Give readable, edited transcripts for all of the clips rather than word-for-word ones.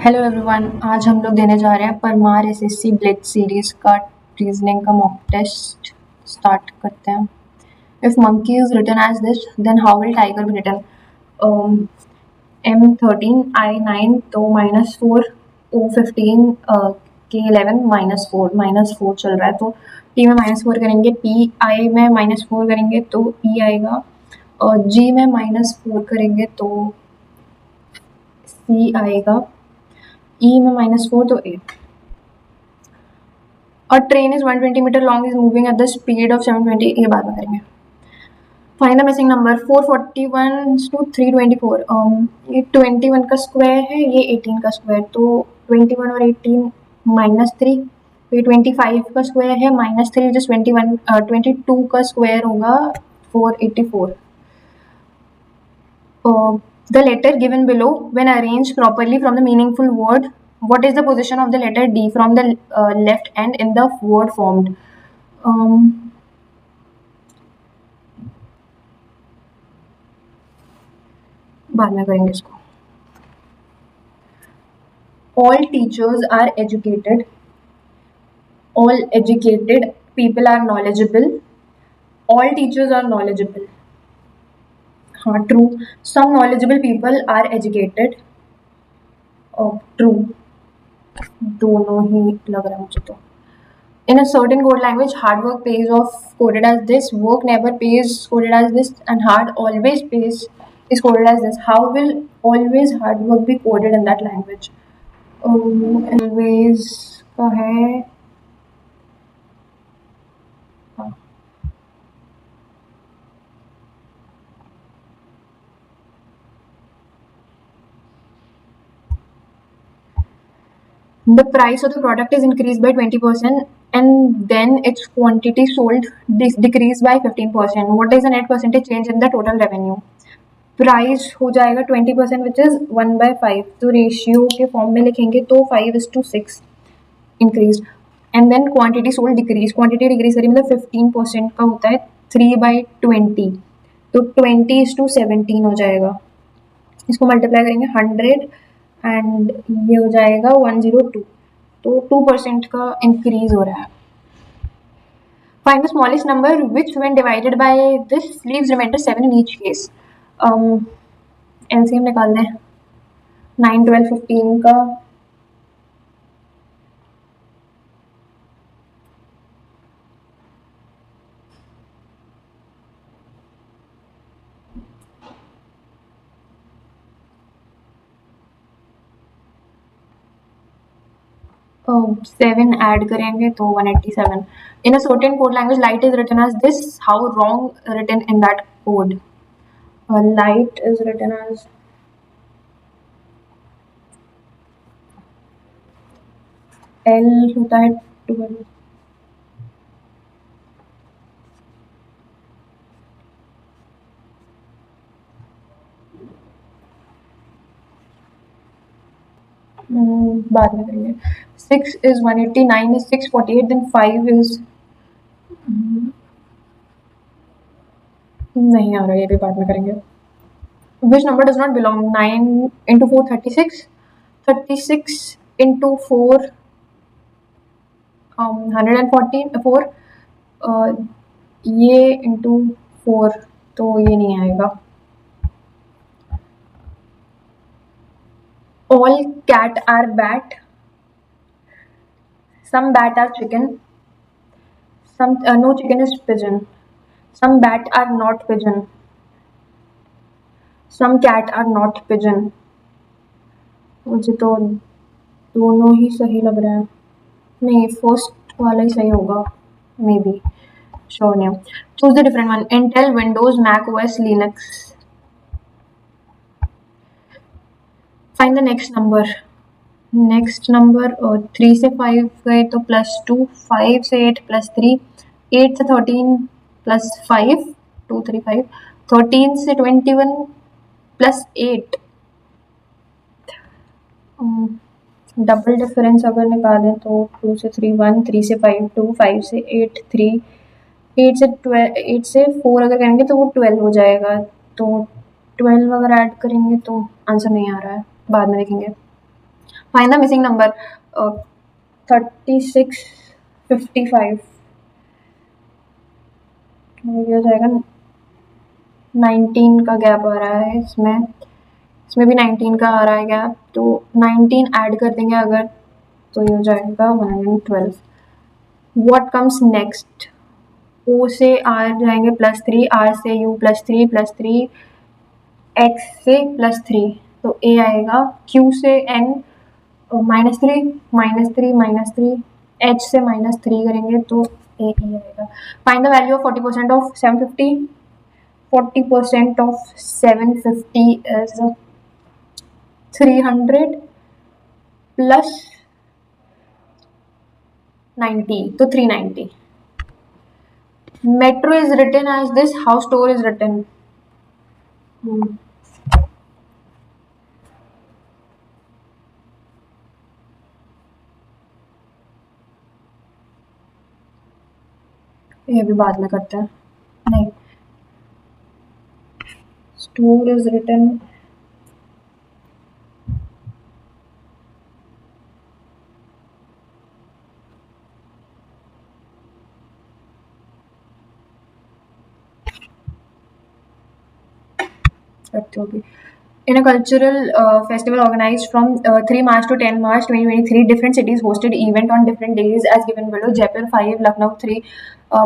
Hello everyone, आज हम लोग देने जा रहे हैं परमार एसएससी ब्लिट्ज सीरीज का रीजनिंग का मॉक टेस्ट। स्टार्ट करते हैं। If monkey is written as this then how will tiger be written? M13 I9 तो -4 O15 K11 -4 चल रहा है, तो T में -4 करेंगे, P I में -4 करेंगे तो E आएगा, और G में -4 करेंगे तो C आएगा, E में -4 तो 8। और train is 120 metre long is moving at the speed of 720, ये बाद में करेंगे। Find the missing number 441 to 324। ये 21 का स्क्वायर है, ये 18 का स्क्वायर, तो 21 और 18 -3। ये 25 का स्क्वायर है -3, जिस 22 का स्क्वायर होगा 484। The letter given below, when arranged properly from the meaningful word, what is the position of the letter D from the left end in the word formed? बाद में करेंगे इसको। All teachers are educated. All educated people are knowledgeable. All teachers are knowledgeable. हाँ, true. Some knowledgeable people are educated. True. दोनों ही लग रहा है मुझे तो। In a certain code language, hard work pays off coded as this, work never pays coded as this, and hard always pays is coded as this. How will always hard work be coded in that language? Always का है the price of the product is increased by 20% and then its quantity sold decreased by 15%. What is the net percentage change in the total revenue? Price हो जाएगा 20% which is 1/5, तो ratio के form में लिखेंगे तो 5:6 increase, and then quantity sold decrease. Quantity decrease करें मतलब 15% का होता है 3/20, तो 20:17 हो जाएगा। इसको मल्टीप्लाई करेंगे 100 एंड ये हो जाएगा 102, तो 2% का इंक्रीज हो रहा है। Find the smallest number which when divided by this leaves remainder 7 in each case. LCM निकाल दें 9, 12, 15 का। सेवन ऐड करेंगे तो 187। In a certain code language light is written as this, how wrong written in that code? Light is written as L होता है 12, बाद में करेंगे। 6 is 180, 9 is 648, then 5 is नहीं आ रहा, ये भी बाद में करेंगे। Which number does not belong? 9 into 4 36, 36 into 4 144, ये into 4 तो ये नहीं आएगा। All cat are bat, some bat are chicken, some no chicken is pigeon, some bat are not pigeon, some cat are not pigeon। मुझे तो दोनों ही सही लग रहा है, नहीं फर्स्ट वाला ही सही होगा, मे बी, श्योर नहीं। Choose the different one. Intel, Windows, Mac OS, Linux. Find the next number. Next number 3 से 5 गए तो +2, 5 से 8 +3, 8 से 13 +5, 2 3 5, 13 से 21 +8। डबल डिफरेंस अगर निकालें तो 2 से 3 1, 3 से 5 2, 5 से 8 3, 8 से 4 अगर करेंगे तो वो 12 हो जाएगा, तो 12 अगर ऐड करेंगे तो आंसर नहीं आ रहा है, बाद में देखेंगे। फाइंड द मिसिंग नंबर 3655, ये हो जाएगा 19 का गैप आ रहा है इसमें भी 19 का आ रहा है गैप, तो 19 ऐड कर देंगे अगर, तो ये हो जाएगा 112. What comes next? ओ से आर जाएंगे +3, आर से यू +3, एक्स से +3, तो ए आएगा. क्यू से एन -3, एच से -3 करेंगे तो ए ई आएगा. Find the value of 40% of 750. 40% of 750 is 300 plus 90, तो 390. Metro is written as this. How store is written? ये भी बाद में करते हैं. नहीं, store is written in a cultural festival organized from 3 March to 10 March 2023. Different cities hosted event on different days as given below. Jaipur 5, Lucknow 3,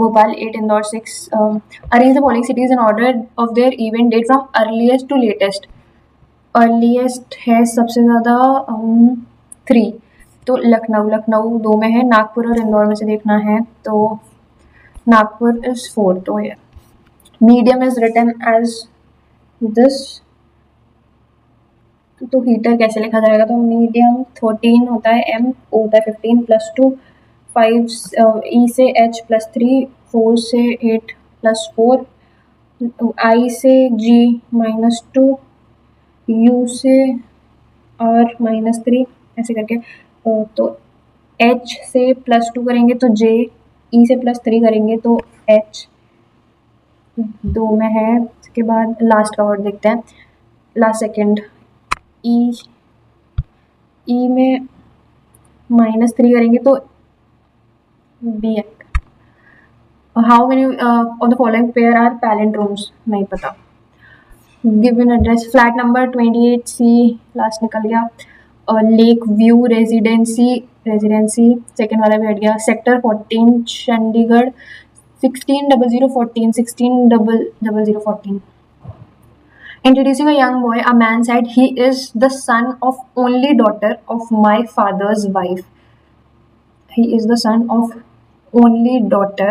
Bhopal 8, Indore 6. Arrange the following cities in order of their event date from earliest to latest. Earliest है सबसे ज़्यादा 3, तो लखनऊ 2 में है. नागपुर और इंदौर में से देखना है तो नागपुर इज 4, तो ये medium is written as this. तो हीटर कैसे लिखा जाएगा? तो मीडियम 13 होता है, एम ओ होता है 15 +2, 5 ई से एच +3, 4 से 8 +4, आई से जी -2, यू से आर -3, ऐसे करके. तो एच से +2 करेंगे तो जे, ई से +3 करेंगे तो एच 2 में है. उसके बाद लास्ट का वर्ड देखते हैं, लास्ट सेकेंड. ई में -3 करेंगे तो बी है. How many of the following pair are palindromes? नहीं पता. Given address flat number 28C, last निकल गया. लेक व्यू रेजिडेंसी, सेकेंड वाला भी हट गया. Sector 14 Chandigarh 160014, 160014. Introducing a young boy, a man said, "He is the son of only daughter of my father's wife." He is the son of only daughter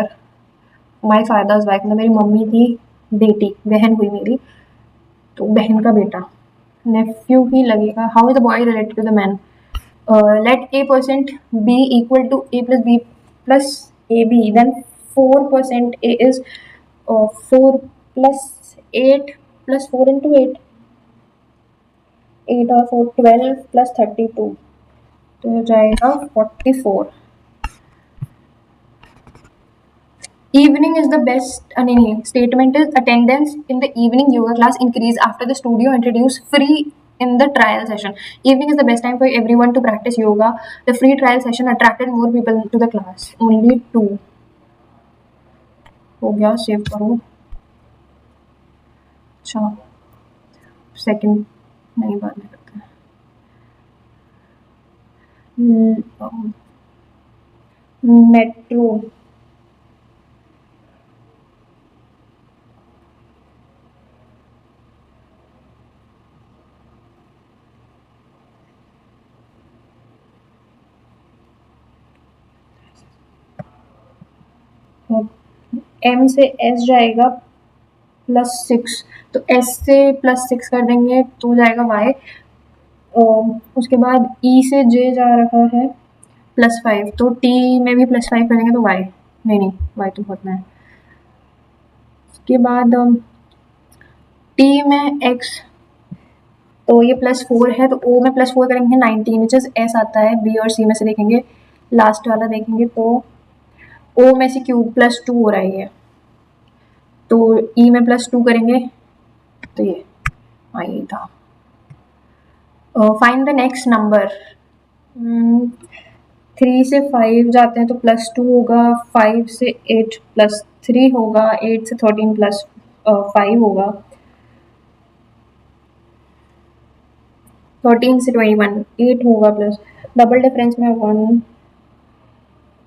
my father's wife. मतलब मेरी mummy की बेटी, बहन हुई मेरी, तो बहन का बेटा. नेफ्यू ही लगेगा. How is the boy related to the man? Let A% B equal to A plus B plus AB, then 4% A is 4 plus 8 plus 4 into 8, 8 और 4 12 plus 32, तो हो जाएगा 44. Evening is the best. नहीं, statement is attendance in the evening yoga class increase after the studio introduced free in the trial session. Evening is the best time for everyone to practice yoga. The free trial session attracted more people to the class. Only 2. हो गया, save करो. अच्छा, second नहीं, बाद में करते हैं. Metro M से S जाएगा +6, तो S से +6 कर देंगे तो हो जाएगा Y. उसके बाद E से J जा रहा है +5, तो T में भी +5 करेंगे तो Y. नहीं, Y तो बहुत में है. उसके बाद T में X, तो ये +4 है, तो O में +4 करेंगे 19, विच इज S आता है. B और C में से देखेंगे, लास्ट वाला देखेंगे तो O में से क्यूब +2 हो रही है, तो E में +2 करेंगे तो ये था. Find the next number. 3 से 5 जाते हैं तो +2 होगा, 5 से 8 +3 होगा, 8 से 13 +5 होगा, 13 से 21 8 होगा प्लस डबल डिफरेंस में 1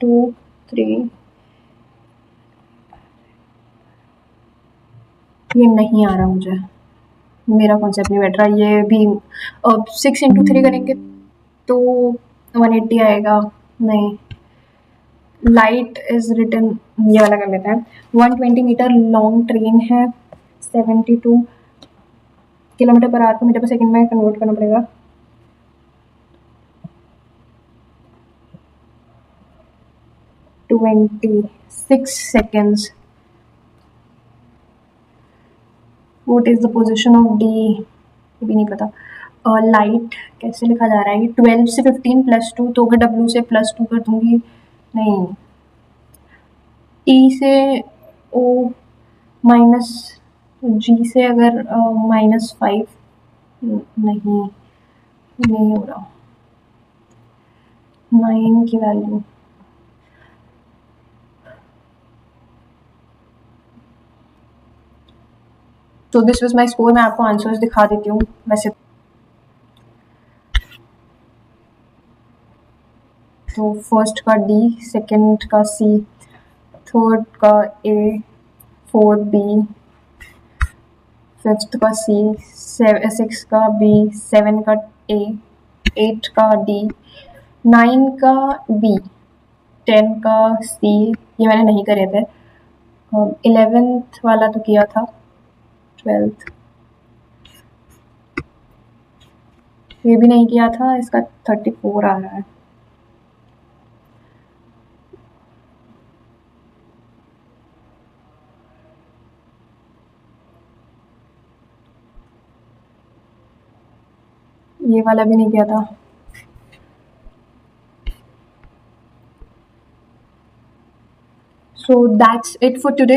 2 3। ये नहीं आ रहा मुझे, मेरा कॉन्सेप्ट नहीं बैठ रहा। ये भी 6 इंटू 3 करेंगे तो 180 आएगा। नहीं, लाइट इज रिटन, ये वाला कर लेते हैं। 120 मीटर लॉन्ग ट्रेन है, 72 किलोमीटर पर आवर को मीटर पर सेकंड में कन्वर्ट करना पड़ेगा। Twenty 6 seconds। What is the position of D, ये भी नहीं पता। लाइट कैसे लिखा जा रहा है? ये 12 से 15 +2 तो अगर W से +2 कर दूंगी, नहीं, T से O माइनस G से अगर -5, नहीं नहीं हो रहा। 9 की वैल्यू, तो दिस वाज माय स्कोर। मैं आपको आंसर्स दिखा देती हूँ वैसे। तो फर्स्ट का D, सेकंड का C, थर्ड का A, फोर्थ B, फिफ्थ का C, सिक्स का B, 7 का A, 8 का D, 9 का B, 10 का C, ये मैंने नहीं करे थे। 11th वाला तो किया था, 12th ये भी नहीं किया था। इसका 34 आ रहा है। ये वाला भी नहीं किया था। So that's it for today.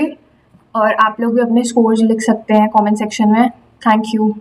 और आप लोग भी अपने स्कोर्स लिख सकते हैं कमेंट सेक्शन में। Thank you.